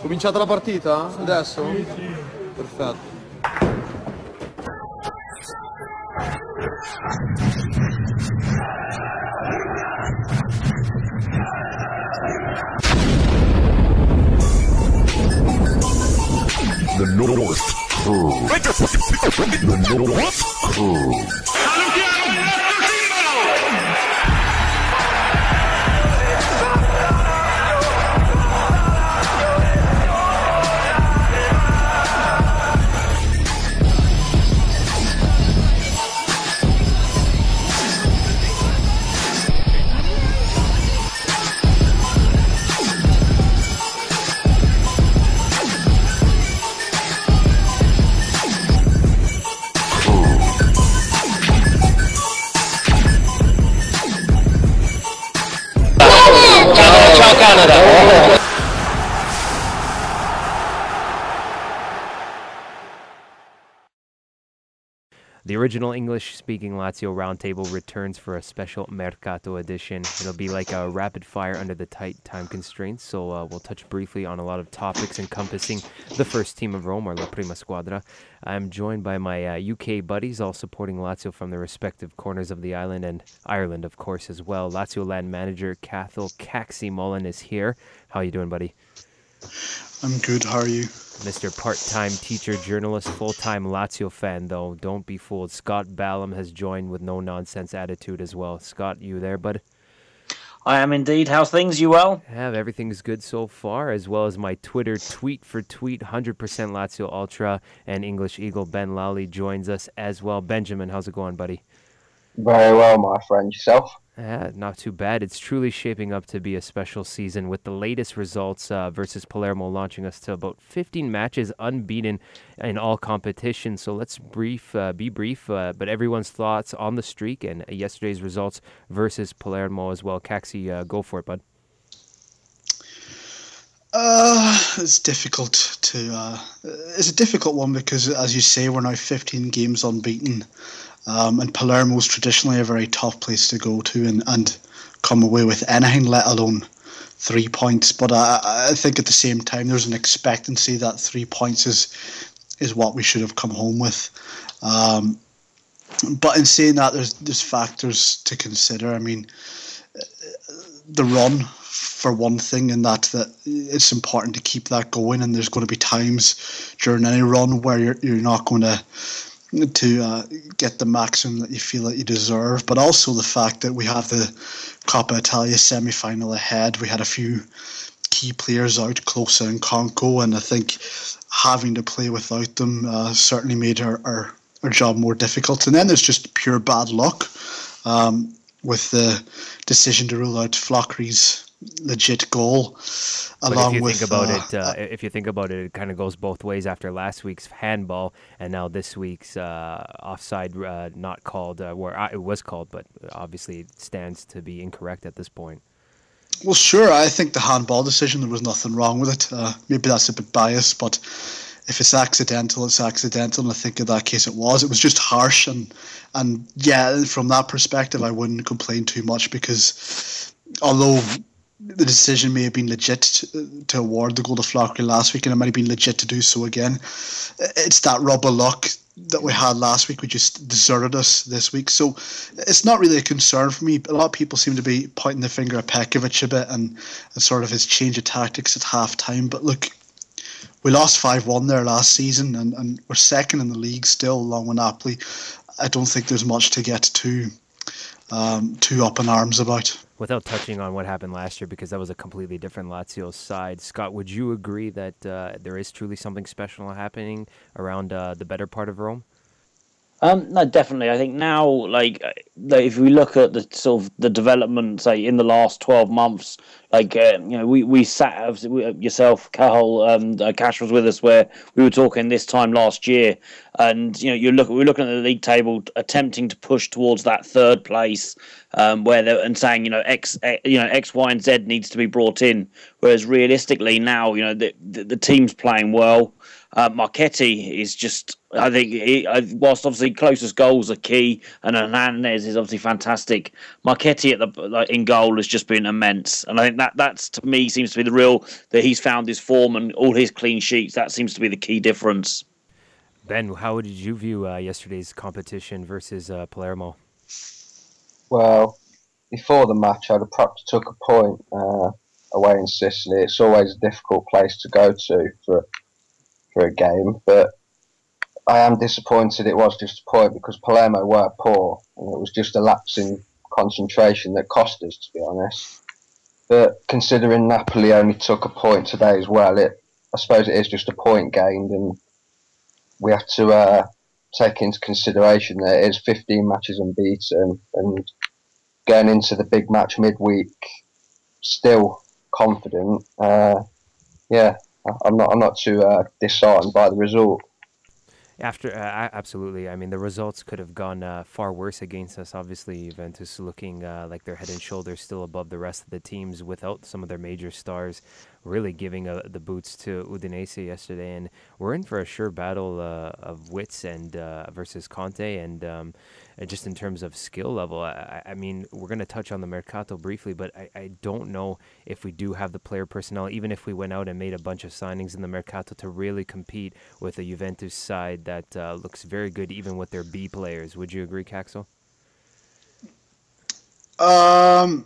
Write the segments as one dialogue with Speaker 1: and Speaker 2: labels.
Speaker 1: Cominciata la partita? Adesso? Sì. Perfetto.
Speaker 2: The North Crew. The North Crew.
Speaker 3: Ciao Canada!
Speaker 4: The original English-speaking Lazio Roundtable returns for a special Mercato edition. It'll be like a rapid fire under the tight time constraints, so we'll touch briefly on a lot of topics encompassing the first team of Rome, or La Prima Squadra. I'm joined by my UK buddies, all supporting Lazio from the respective corners of the island, and Ireland, of course, as well. Lazio land manager Cathal Caxi Mullen is here. How are you doing, buddy?
Speaker 5: I'm good, how are you?
Speaker 4: Mr. Part-time teacher, journalist, full-time Lazio fan, though. Don't be fooled. Scott Ballum has joined with no-nonsense attitude as well. Scott, you there, bud?
Speaker 3: I am indeed. How's things? You well?
Speaker 4: Yeah, everything's good so far, as well as my Twitter tweet for tweet, 100% Lazio Ultra, and English Eagle Ben Lowley joins us as well. Benjamin, how's it going, buddy?
Speaker 6: Very well, my friend. Yourself?
Speaker 4: Yeah, not too bad. It's truly shaping up to be a special season with the latest results versus Palermo launching us to about 15 matches unbeaten in all competitions. So let's be brief, but everyone's thoughts on the streak and yesterday's results versus Palermo as well. Caxi, go for it, bud.
Speaker 5: It's difficult to. It's a difficult one because, as you say, we're now 15 games unbeaten. And Palermo's traditionally a very tough place to go to and come away with anything, let alone 3 points. But I think at the same time, there's an expectancy that 3 points is what we should have come home with. But in saying that, there's factors to consider. I mean, the run, for one thing, and that it's important to keep that going. And there's going to be times during any run where you're not going to get the maximum that you feel that you deserve, but also the fact that we have the Coppa Italia semi-final ahead. We had a few key players out, Klose and Conco, and I think having to play without them certainly made our job more difficult. And then there's just pure bad luck with the decision to rule out Flockery's legit goal.
Speaker 4: But if you think about it, it kind of goes both ways after last week's handball and now this week's offside not called, where it was called, but obviously it stands to be incorrect at this point.
Speaker 5: Well, sure, I think the handball decision, there was nothing wrong with it. Maybe that's a bit biased, but if it's accidental, it's accidental, and I think in that case it was. It was just harsh, and yeah, from that perspective, I wouldn't complain too much because although the decision may have been legit to award the goal to Flockery last week, and it might have been legit to do so again, it's that rub of luck that we had last week. We just deserted us this week. So it's not really a concern for me. A lot of people seem to be pointing the finger at Pekovic a bit and sort of his change of tactics at half-time. But look, we lost 5-1 there last season, and we're second in the league still, along with Napoli. I don't think there's much to get too up in arms about.
Speaker 4: Without touching on what happened last year, because that was a completely different Lazio side, Scott, would you agree that there is truly something special happening around the better part of Rome?
Speaker 3: No, definitely. I think now, like if we look at the sort of the development, say in the last 12 months, we sat yourself, Cathal, Cash was with us, where we were talking this time last year, and we're looking at the league table, attempting to push towards that third place, and saying X, Y, and Z needs to be brought in, whereas realistically now, the team's playing well. Marchetti is just, I think, whilst obviously closest goals are key, and Hernandez is obviously fantastic. Marchetti in goal has just been immense, and I think that's to me seems to be the real that he's found his form and all his clean sheets. That seems to be the key difference.
Speaker 4: Ben, how did you view yesterday's competition versus Palermo?
Speaker 6: Well, before the match, I'd have perhaps took a point away in Sicily. It's always a difficult place to go to for a game, but I am disappointed it was just a point because Palermo were poor and it was just a lapse in concentration that cost us, to be honest. But considering Napoli only took a point today as well, I suppose it is just a point gained, and we have to take into consideration that it is 15 matches unbeaten and going into the big match midweek still confident. I'm not too disheartened by the result.
Speaker 4: Absolutely. I mean, the results could have gone far worse against us. Obviously, Juventus looking like they're head and shoulders still above the rest of the teams without some of their major stars really giving the boots to Udinese yesterday. And we're in for a sure battle of wits and versus Conte, and just in terms of skill level. I mean, we're going to touch on the Mercato briefly, but I don't know if we do have the player personnel, even if we went out and made a bunch of signings in the Mercato, to really compete with a Juventus side that looks very good even with their B players. Would you agree, Caxel?
Speaker 5: I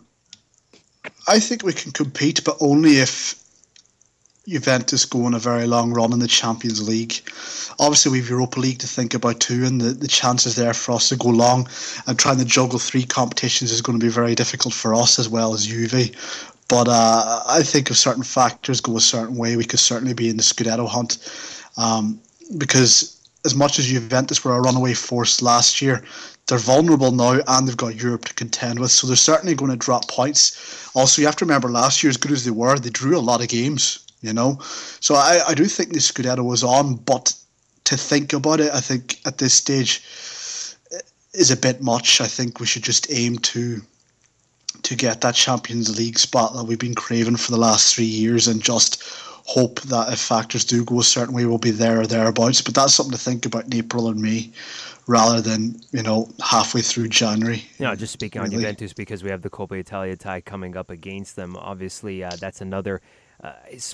Speaker 5: think we can compete, but only if Juventus go on a very long run in the Champions League. Obviously, we have Europa League to think about too, and the chances there for us to go long and trying to juggle 3 competitions is going to be very difficult for us as well as Juve. But I think if certain factors go a certain way, we could certainly be in the Scudetto hunt. Because as much as Juventus were a runaway force last year, they're vulnerable now and they've got Europe to contend with, so they're certainly going to drop points. Also, you have to remember last year, as good as they were, they drew a lot of games, you know. So I do think the Scudetto was on, but to think about it, I think at this stage is a bit much. I think we should just aim to get that Champions League spot that we've been craving for the last 3 years and just hope that if factors do go a certain way, we'll be there or thereabouts. But that's something to think about in April and May rather than, halfway through January.
Speaker 4: No, just speaking on Juventus, because we have the Coppa Italia tie coming up against them. Obviously, that's another...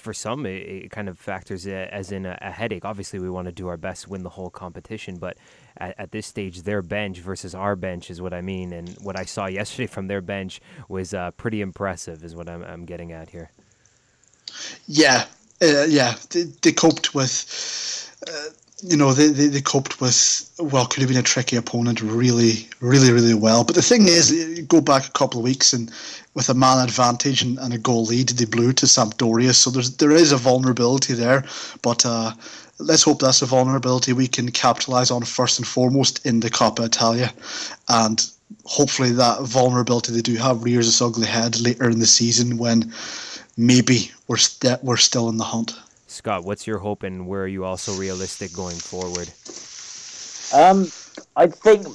Speaker 4: for some, it kind of factors as in a headache. Obviously, we want to do our best to win the whole competition, but at this stage, their bench versus our bench is what I mean. And what I saw yesterday from their bench was pretty impressive, is what I'm getting at here.
Speaker 5: Yeah, they coped with... they coped with, could have been a tricky opponent really, really, really well. But the thing is, you go back a couple of weeks and with a man advantage and a goal lead, they blew to Sampdoria. So there is a vulnerability there. But let's hope that's a vulnerability we can capitalise on first and foremost in the Coppa Italia. And hopefully that vulnerability they do have rears its ugly head later in the season when maybe we're still in the hunt.
Speaker 4: Scott, what's your hope, and where are you also realistic going forward?
Speaker 3: I think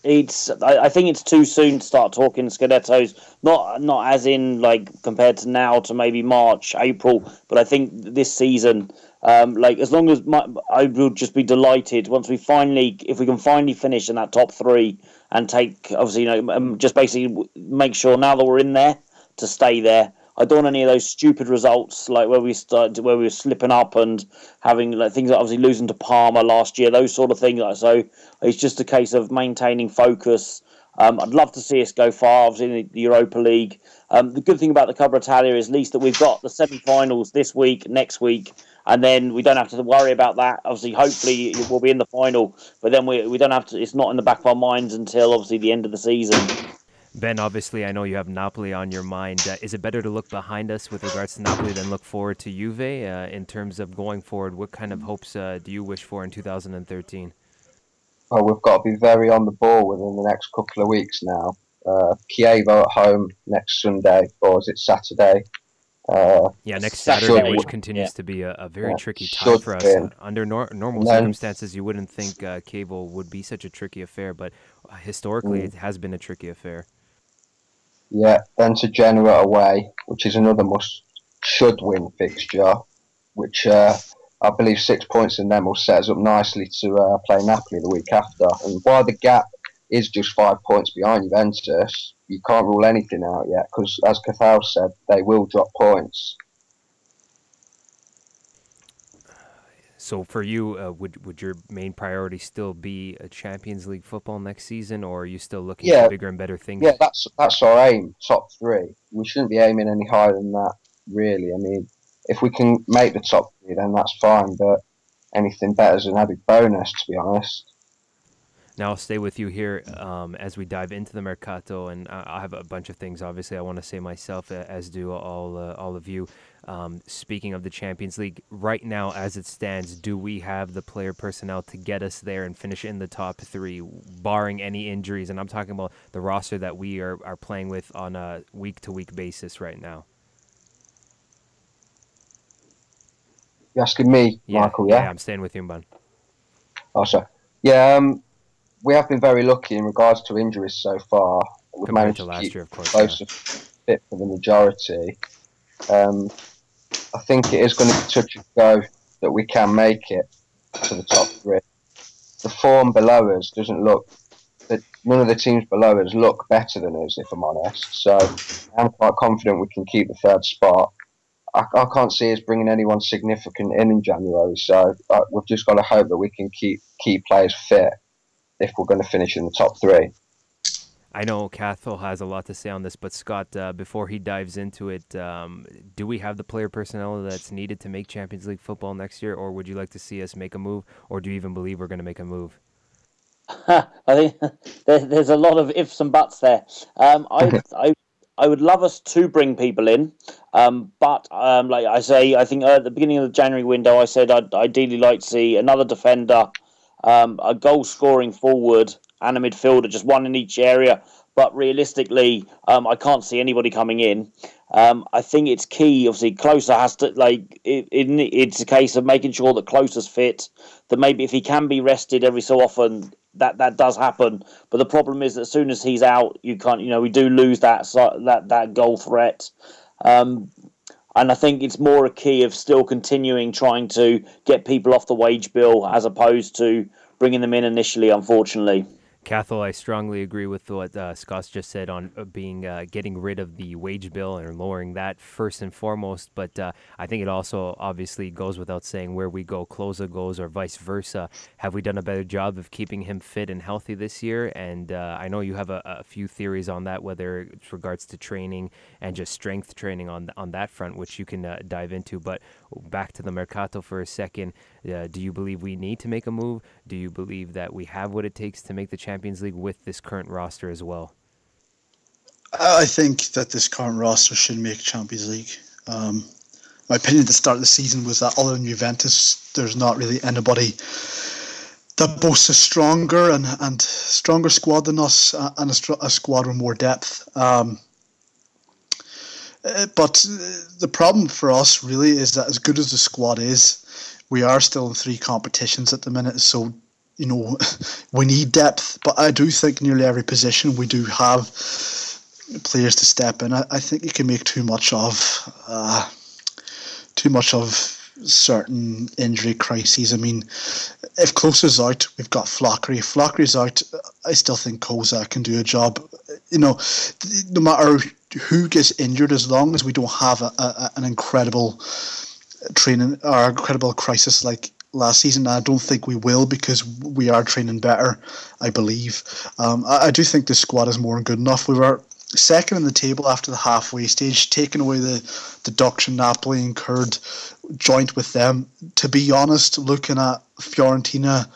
Speaker 3: I think it's too soon to start talking Scudettos. Not as in compared to now to maybe March, April, but I think this season, as long as I will just be delighted once if we can finally finish in that top 3 and take just basically make sure now that we're in there to stay there. I don't want any of those stupid results where we were slipping up and having things like obviously losing to Parma last year, those sort of things. So it's just a case of maintaining focus. I'd love to see us go far, obviously in the Europa League. The good thing about the Coppa Italia is at least that we've got the semi-finals this week, next week, and then we don't have to worry about that. Obviously, hopefully we'll be in the final, but then we don't have to. It's not in the back of our minds until obviously the end of the season.
Speaker 4: Ben, obviously, I know you have Napoli on your mind. Is it better to look behind us with regards to Napoli than look forward to Juve in terms of going forward? What kind of hopes do you wish for in 2013?
Speaker 6: Well, we've got to be very on the ball within the next couple of weeks now. Chievo at home next Sunday, or is it Saturday?
Speaker 4: Next Saturday, which continues to be a very tricky tie for us. Under normal circumstances, you wouldn't think Chievo would be such a tricky affair, but historically, it has been a tricky affair.
Speaker 6: Yeah, then to Genoa away, which is another should-win fixture, which I believe 6 points in them will set us up nicely to play Napoli the week after. And while the gap is just 5 points behind Juventus, you can't rule anything out yet because, as Cathal said, they will drop points.
Speaker 4: So for you, would your main priority still be a Champions League football next season, or are you still looking for bigger and better things?
Speaker 6: Yeah, that's our aim, top 3. We shouldn't be aiming any higher than that, really. I mean, if we can make the top 3, then that's fine, but anything better is an added bonus, to be honest.
Speaker 4: Now I'll stay with you here as we dive into the Mercato, and I have a bunch of things, obviously, I want to say myself, as do all of you. Speaking of the Champions League, right now, as it stands, do we have the player personnel to get us there and finish in the top 3, barring any injuries? And I'm talking about the roster that we are playing with on a week-to-week basis right now.
Speaker 6: You're asking me, Michael, yeah?
Speaker 4: Yeah, I'm staying with you, Mban.
Speaker 6: Oh, sorry. Yeah, we have been very lucky in regards to injuries so far. We've
Speaker 4: Compared
Speaker 6: managed
Speaker 4: to last year, of course.
Speaker 6: Close to fit for the majority. I think it is going to be touch and go that we can make it to the top 3. The form below us doesn't look... None of the teams below us look better than us, if I'm honest. So I'm quite confident we can keep the 3rd spot. I can't see us bringing anyone significant in January, so we've just got to hope that we can keep key players fit if we're going to finish in the top 3.
Speaker 4: I know Cathal has a lot to say on this, but Scott, before he dives into it, do we have the player personnel that's needed to make Champions League football next year, or would you like to see us make a move, or do you even believe we're going to make a move?
Speaker 3: I think there's a lot of ifs and buts there. I would love us to bring people in, but like I say, I think at the beginning of the January window, I said I'd ideally like to see another defender, a goal-scoring forward, and a midfielder, just one in each area. But realistically, I can't see anybody coming in. I think it's key. Obviously, Closer has to it's a case of making sure that Closer's fit. That maybe if he can be rested every so often, that does happen. But the problem is that as soon as he's out, you can't. We do lose that goal threat. And I think it's more a key of still continuing trying to get people off the wage bill as opposed to bringing them in initially, unfortunately.
Speaker 4: Cathal, I strongly agree with what Scott's just said on getting rid of the wage bill and lowering that first and foremost. But I think it also obviously goes without saying where we go, Klose goes, or vice versa. Have we done a better job of keeping him fit and healthy this year? And I know you have a few theories on that, whether it's regards to training and just strength training on that front, which you can dive into. But back to the Mercato for a second. Do you believe we need to make a move? Do you believe that we have what it takes to make the Champions League with this current roster as well?
Speaker 5: I think that this current roster should make Champions League. My opinion at the start of the season was that other than Juventus, there's not really anybody that boasts a stronger and stronger squad than us and a squad with more depth. But the problem for us really is that as good as the squad is, we are still in 3 competitions at the minute, so we need depth. But I do think nearly every position we do have players to step in. I think you can make too much of certain injury crises. I mean, if Klose's out, we've got Flockery. If Flockery's out, I still think Koza can do a job. No matter who gets injured, as long as we don't have an incredible training or incredible crisis like last season, I don't think we will, because we are training better, I believe. I do think the squad is more than good enough. We were second in the table after the halfway stage, taking away the deduction Napoli incurred joint with them. To be honest, looking at Fiorentina,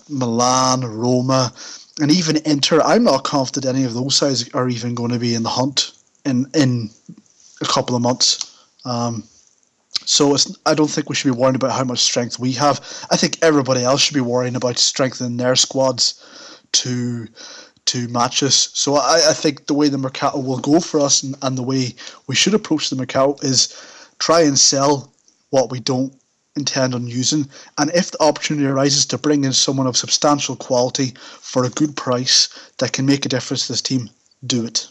Speaker 5: Milan, Roma, and even Inter, I'm not confident any of those sides are even going to be in the hunt in a couple of months. So I don't think we should be worrying about how much strength we have. I think everybody else should be worrying about strengthening their squads to match us. So I think the way the Mercato will go for us and the way we should approach the Mercato is try and sell what we don't intend on using. And if the opportunity arises to bring in someone of substantial quality for a good price that can make a difference to this team, do it.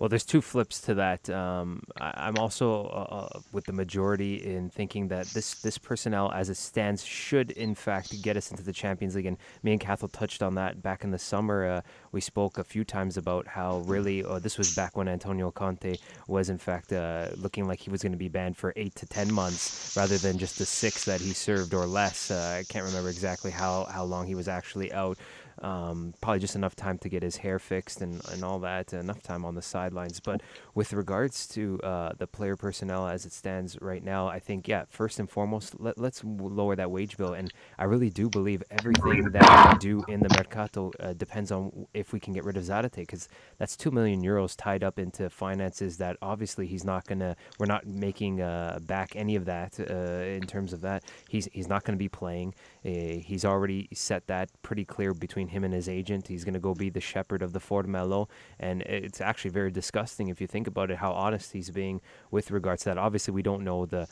Speaker 4: Well, there's two flips to that. I'm also with the majority in thinking that this personnel, as it stands, should in fact get us into the Champions League. And me and Cathal touched on that back in the summer. We spoke a few times about how really this was back when Antonio Conte was in fact looking like he was going to be banned for 8 to 10 months rather than just the 6 that he served or less. I can't remember exactly how long he was actually out. Probably just enough time to get his hair fixed and all that, enough time on the sidelines. But with regards to the player personnel as it stands right now, I think, yeah, first and foremost, let's lower that wage bill. And I really do believe everything that we do in the Mercato depends on if we can get rid of Zarate, because that's 2 million euros tied up into finances that obviously we're not making back any of that in terms of that. He's not going to be playing. He's already set that pretty clear between him and his agent. He's going to go be the shepherd of the Formello, and it's actually very disgusting if you think about it, how honest he's being with regards to that. Obviously, we don't know the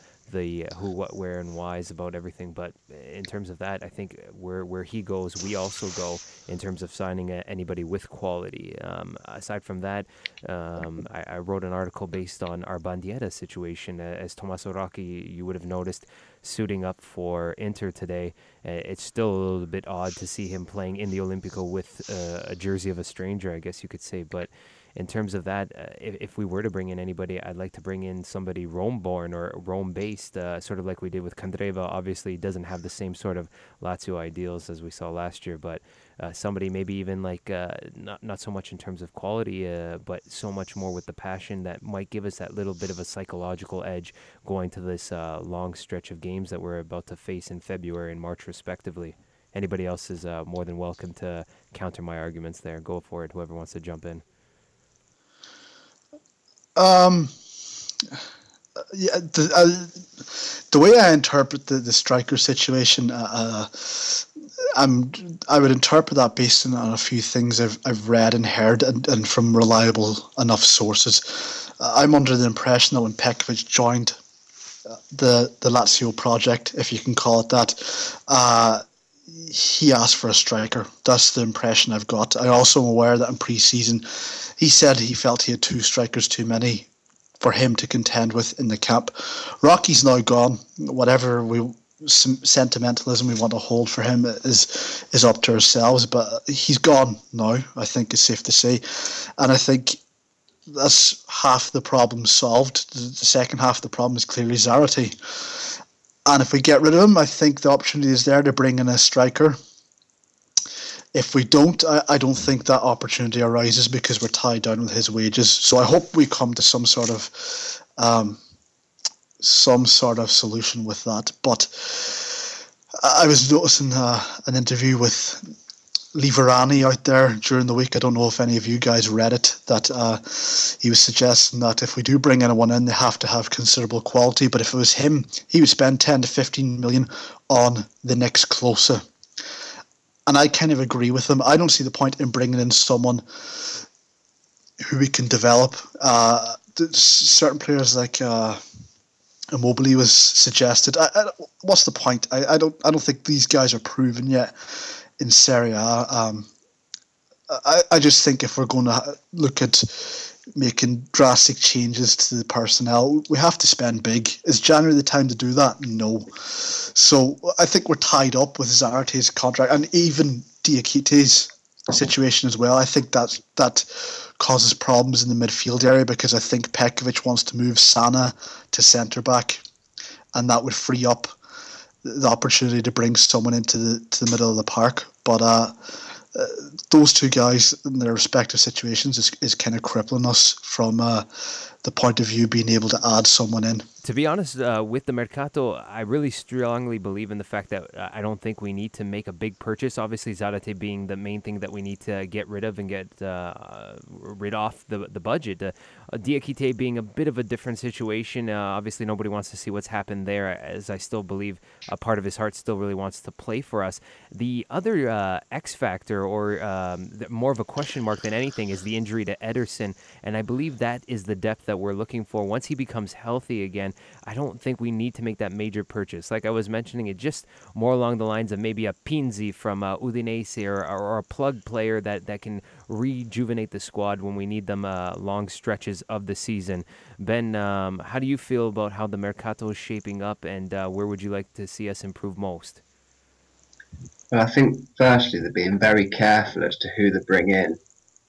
Speaker 4: who, what, where, and whys about everything, but in terms of that, I think where he goes, we also go in terms of signing anybody with quality. Aside from that, I wrote an article based on our Bandiera situation. As Tommaso Rocchi, you would have noticed, suiting up for Inter today. It's still a little bit odd to see him playing in the Olimpico with a jersey of a stranger, I guess you could say. But in terms of that, if we were to bring in anybody, I'd like to bring in somebody Rome-born or Rome-based, sort of like we did with Candreva. Obviously, doesn't have the same sort of Lazio ideals as we saw last year, but somebody maybe even like not so much in terms of quality, but so much more with the passion that might give us that little bit of a psychological edge going to this long stretch of games that we're about to face in February and March, respectively. Anybody else is more than welcome to counter my arguments there. Go for it, whoever wants to jump in.
Speaker 5: Yeah, the way I interpret the striker situation, I would interpret that based on a few things I've read and heard and from reliable enough sources. I'm under the impression that when Pekovic joined the Lazio project, if you can call it that, he asked for a striker. That's the impression I've got. I also am aware that in pre-season he said he felt he had 2 strikers too many for him to contend with in the camp. Rocky's now gone. Whatever sentimentalism we want to hold for him is up to ourselves, but he's gone now, I think it's safe to say. And I think that's half the problem solved. The second half of the problem is clearly Zarate. And if we get rid of him, I think the opportunity is there to bring in a striker. If we don't, I don't think that opportunity arises because we're tied down with his wages. So I hope we come to some sort of solution with that. But I was noticing an interview with Liverani out there during the week. I don't know if any of you guys read it, that he was suggesting that if we do bring anyone in, they have to have considerable quality. But if it was him, he would spend 10 to 15 million on the next closer. And I kind of agree with him. I don't see the point in bringing in someone who we can develop. Certain players like Immobile was suggested. What's the point? I don't think these guys are proven yet in Serie A. I just think if we're going to look at making drastic changes to the personnel, we have to spend big. Is January the time to do that? No. So I think we're tied up with Zarate's contract and even Diakite's situation as well. I think that causes problems in the midfield area because I think Pekovic wants to move Sana to centre back, and that would free up the opportunity to bring someone into the middle of the park. But those two guys in their respective situations is kind of crippling us from the point of view being able to add someone in.
Speaker 4: To be honest, with the Mercato, I really strongly believe in the fact that I don't think we need to make a big purchase. Obviously, Zarate being the main thing that we need to get rid of and get rid off the budget. Diakite being a bit of a different situation. Obviously, nobody wants to see what's happened there, as I still believe a part of his heart still really wants to play for us. The other X factor, or more of a question mark than anything, is the injury to Ederson, and I believe that is the depth that we're looking for. Once he becomes healthy again, I don't think we need to make that major purchase. Like I was mentioning, it just more along the lines of maybe a Pinzi from Udinese or a plug player that can rejuvenate the squad when we need them long stretches of the season. Ben, how do you feel about how the Mercato is shaping up, and where would you like to see us improve most?
Speaker 6: Well, I think firstly they're being very careful as to who they bring in,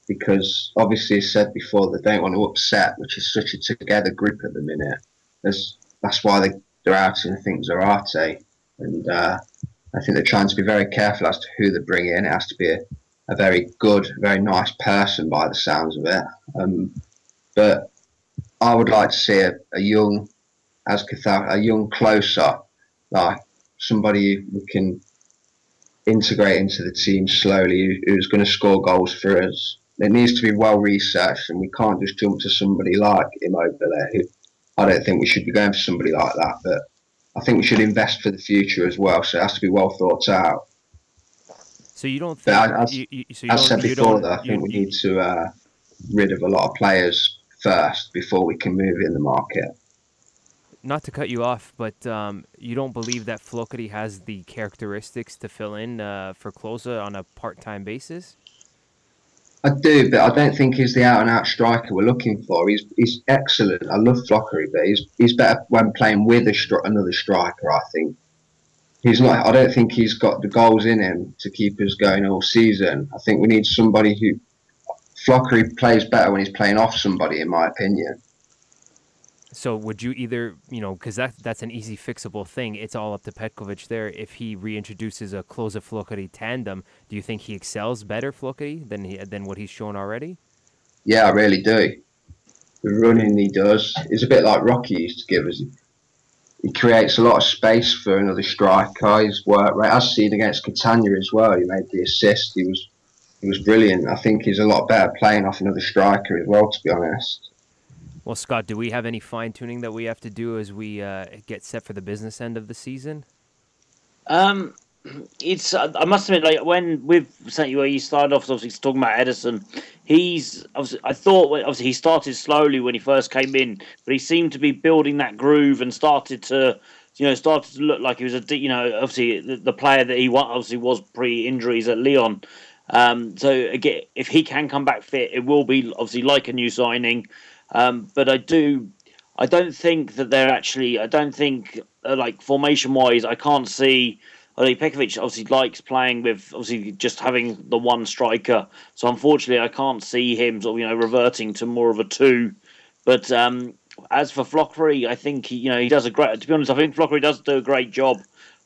Speaker 6: because obviously, as said before, they don't want to upset, which is such a together group at the minute. That's why they're outing, I think, Zarate, and I think they're trying to be very careful as to who they bring in. It has to be a very good, very nice person by the sounds of it. But I would like to see a young, a young closer, like somebody we can integrate into the team slowly, who's going to score goals for us. It needs to be well researched, and we can't just jump to somebody like him over there. Who, I don't think we should be going for somebody like that, but I think we should invest for the future as well. So it has to be well thought out.
Speaker 4: So you don't think?
Speaker 6: As said before, I think we need to rid of a lot of players first before we can move in the market.
Speaker 4: Not to cut you off, but you don't believe that Flokeri has the characteristics to fill in for Klose on a part-time basis?
Speaker 6: I do, but I don't think he's the out-and-out striker we're looking for. He's excellent. I love Flokeri, but he's better when playing with another striker, I think. He's not. I don't think he's got the goals in him to keep us going all season. I think we need somebody who... Flokeri plays better when he's playing off somebody, in my opinion.
Speaker 4: So would you either, because that's an easy fixable thing. It's all up to Petkovic there. If he reintroduces a Klose Flokeri tandem, do you think he excels better, Flokeri, than what he's shown already?
Speaker 6: Yeah, I really do. The running he does is a bit like Rocky used to give us. He creates a lot of space for another striker. His work rate, as seen against Catania as well. He made the assist. He was brilliant. I think he's a lot better playing off another striker as well, to be honest.
Speaker 4: Well, Scott, do we have any fine-tuning that we have to do as we get set for the business end of the season?
Speaker 3: It's I must admit, like when with St. where you started off, obviously talking about Edison, he's obviously I thought obviously he started slowly when he first came in, but he seemed to be building that groove and started to look like he was obviously the player that he obviously was pre-injuries at Lyon. So again, if he can come back fit, it will be obviously like a new signing. But I don't think that they're actually. I don't think like formation wise, I can't see. I think Petkovic obviously likes playing with obviously just having the one striker. So unfortunately, I can't see him reverting to more of a two. But as for Flokeri, I think he does a great. To be honest, I think Flokeri does do a great job.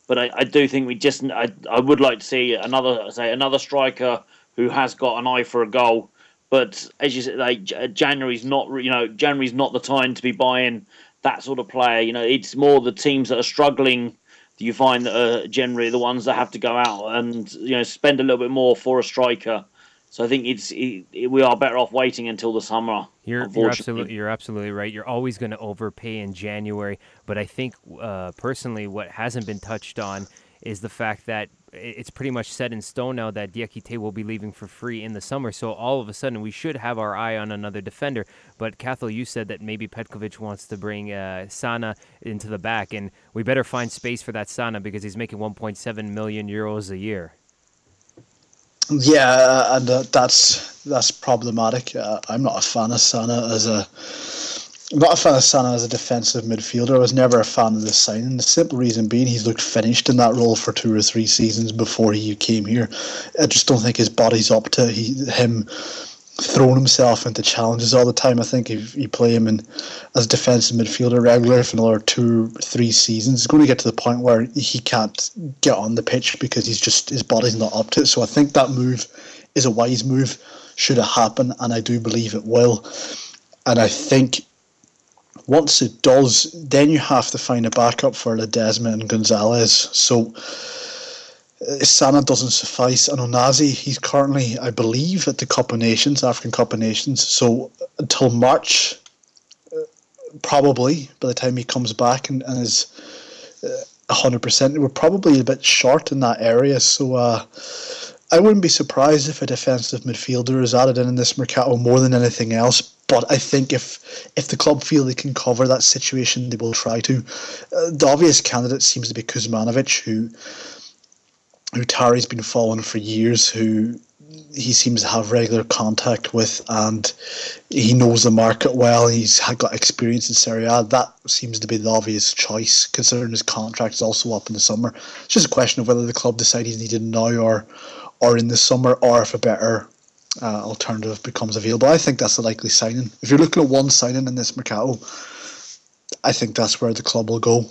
Speaker 3: But I do think I would like to see another striker who has got an eye for a goal. But as you said, like January's not the time to be buying that sort of player. It's more the teams that are struggling. Do you find that are generally the ones that have to go out and spend a little bit more for a striker? So I think we are better off waiting until the summer.
Speaker 4: You're absolutely right. You're always going to overpay in January, but I think personally, what hasn't been touched on is the fact that it's pretty much set in stone now that Diakite will be leaving for free in the summer. So all of a sudden, we should have our eye on another defender. But Cathal, you said that maybe Petkovic wants to bring Sana into the back, and we better find space for that Sana because he's making 1.7 million euros a year.
Speaker 5: Yeah, and that's problematic. I'm not a fan of Sana as a defensive midfielder. I was never a fan of this signing. The simple reason being he's looked finished in that role for 2 or 3 seasons before he came here. I just don't think his body's up to him throwing himself into challenges all the time. I think if you play him as a defensive midfielder regular for another 2 or 3 seasons, it's going to get to the point where he can't get on the pitch because his body's not up to it. So I think that move is a wise move, should it happen, and I do believe it will. And I think once it does, then you have to find a backup for Ledesma and Gonzalez. So Sana doesn't suffice. And Onazi, he's currently, I believe, at the Cup of Nations, African Cup of Nations. So until March, probably, by the time he comes back and is 100%, we're probably a bit short in that area. So I wouldn't be surprised if a defensive midfielder is added in this Mercato more than anything else. But I think if the club feel they can cover that situation, they will try to. The obvious candidate seems to be Kuzmanovic, who Tari's been following for years, who he seems to have regular contact with, and he knows the market well. He's got experience in Serie A. That seems to be the obvious choice, considering his contract is also up in the summer. It's just a question of whether the club decide he's needed now or in the summer, or if a better alternative becomes available. I think that's a likely signing. If you're looking at one signing in this Mercato, I think that's where the club will go.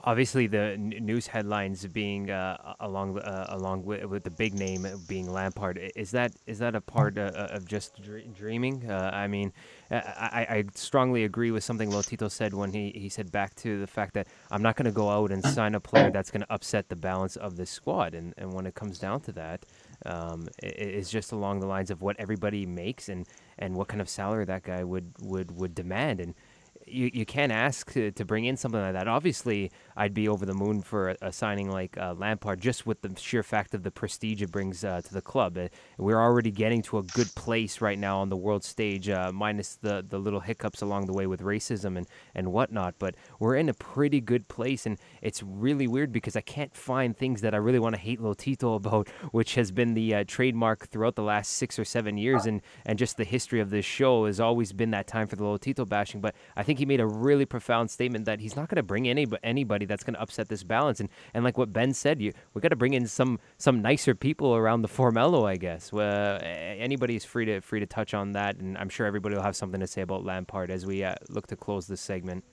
Speaker 4: Obviously, the news headlines being along with the big name being Lampard, is that a part of just dreaming? I mean, I strongly agree with something Lotito said when he said back to the fact that I'm not going to go out and sign a player that's going to upset the balance of the squad, and when it comes down to that, it's just along the lines of what everybody makes and what kind of salary that guy would demand. And you can't ask to bring in something like that. Obviously, I'd be over the moon for a signing like Lampard, just with the sheer fact of the prestige it brings to the club. We're already getting to a good place right now on the world stage, minus the little hiccups along the way with racism and whatnot. But we're in a pretty good place, and it's really weird because I can't find things that I really want to hate Lotito about, which has been the trademark throughout the last 6 or 7 years, and just the history of this show has always been that time for the Lotito bashing. But I think he made a really profound statement that he's not going to bring anybody that's going to upset this balance. And like what Ben said, we got to bring in some nicer people around the Formello, I guess. Anybody is free to touch on that, and I'm sure everybody will have something to say about Lampard as we look to close this segment.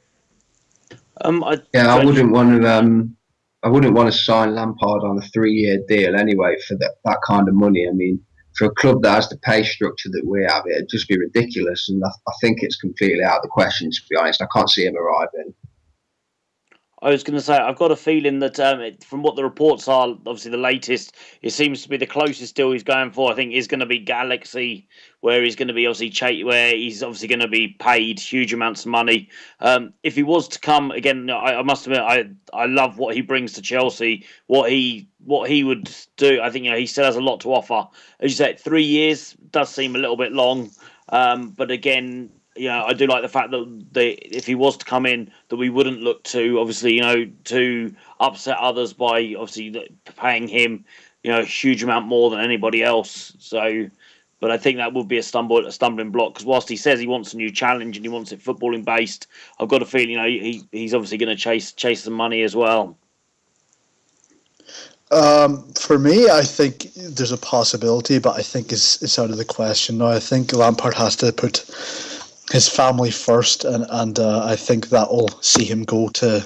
Speaker 6: I wouldn't want to. I wouldn't want to sign Lampard on a 3-year deal anyway for that kind of money. I mean, for a club that has the pay structure that we have, it'd just be ridiculous. And I think it's completely out of the question, to be honest. I can't see him arriving.
Speaker 3: I was going to say, I've got a feeling that from what the reports are, obviously the latest, it seems to be the closest deal he's going for. I think is going to be Galaxy, where he's going to be where he's obviously going to be paid huge amounts of money. If he was to come again, I must admit, I love what he brings to Chelsea. What he would do, I think he still has a lot to offer. As you said, 3 years does seem a little bit long, but again. I do like the fact that if he was to come in, that we wouldn't look to, obviously, to upset others by obviously paying him, a huge amount more than anybody else. So, but I think that would be a stumbling block, because whilst he says he wants a new challenge and he wants it footballing based, I've got a feeling, he's obviously going to chase some money as well.
Speaker 5: For me, I think there's a possibility, but I think it's out of the question now. I think Lampard has to put his family first, and I think that will see him go to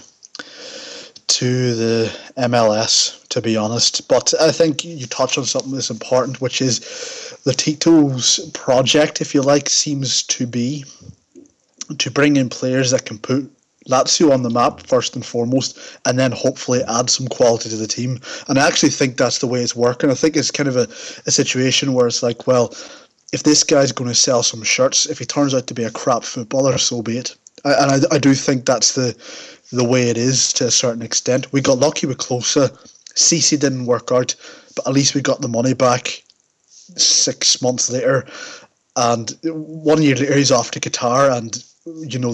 Speaker 5: the MLS, to be honest. But I think you touch on something that's important, which is Tito's project, if you like, seems to be to bring in players that can put Lazio on the map first and foremost, and then hopefully add some quality to the team. And I actually think that's the way it's working. I think it's kind of a situation where it's like, well, if this guy's going to sell some shirts, if he turns out to be a crap footballer, so be it. I do think that's the way it is to a certain extent. We got lucky with Klose. Cisse didn't work out, but at least we got the money back 6 months later. And 1 year later, he's off to Qatar, and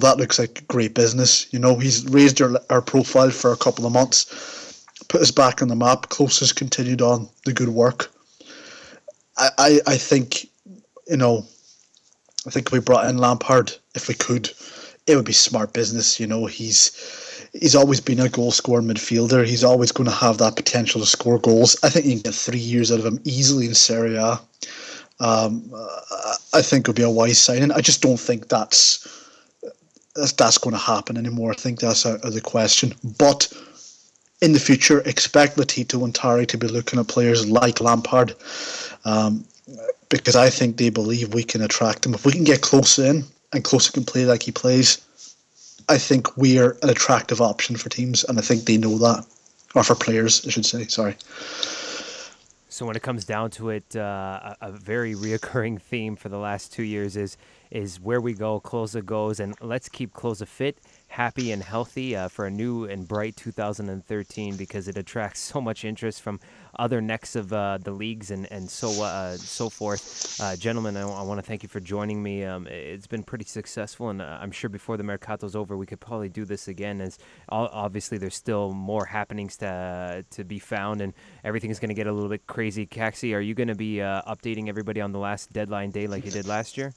Speaker 5: that looks like great business. He's raised our profile for a couple of months, put us back on the map. Klose has continued on the good work. I think. I think if we brought in Lampard, if we could, it would be smart business. He's always been a goal-scoring midfielder. He's always going to have that potential to score goals. I think you can get 3 years out of him easily in Serie A. I think it would be a wise signing. I just don't think that's going to happen anymore. I think that's out of the question. But in the future, expect Lotito and Tari to be looking at players like Lampard. Because I think they believe we can attract them. If we can get Klose in, and Klose can play like he plays, I think we're an attractive option for teams, and I think they know that. Or for players, I should say, sorry.
Speaker 4: So when it comes down to it, a very reoccurring theme for the last 2 years is where we go, Klose goes, and let's keep Klose fit, happy and healthy for a new and bright 2013, because it attracts so much interest from other necks of the leagues and so forth. Gentlemen, I want to thank you for joining me. It's been pretty successful, and I'm sure before the Mercato's over, we could probably do this again, as obviously there's still more happenings to be found, and everything's going to get a little bit crazy. Caxi, are you going to be updating everybody on the last deadline day like you did last year?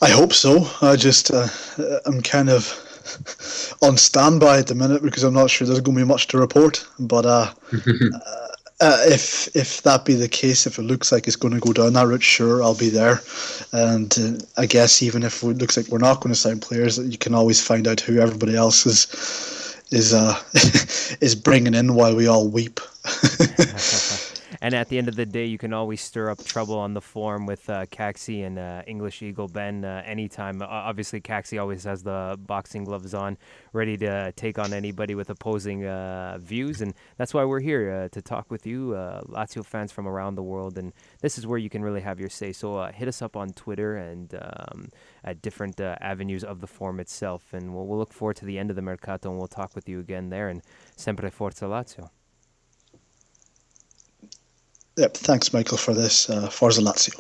Speaker 5: I hope so. I'm kind of on standby at the minute because I'm not sure there's going to be much to report. But if that be the case, if it looks like it's going to go down that route, sure, I'll be there. And I guess even if it looks like we're not going to sign players, you can always find out who everybody else is bringing in while we all weep.
Speaker 4: And at the end of the day, you can always stir up trouble on the forum with Caxi and English Eagle Ben anytime. Obviously, Caxi always has the boxing gloves on, ready to take on anybody with opposing views. And that's why we're here, to talk with you, Lazio fans from around the world. And this is where you can really have your say. So hit us up on Twitter and at different avenues of the forum itself. And we'll look forward to the end of the Mercato, and we'll talk with you again there. And sempre Forza Lazio.
Speaker 5: Yep, thanks, Michael, for this. Forza Lazio.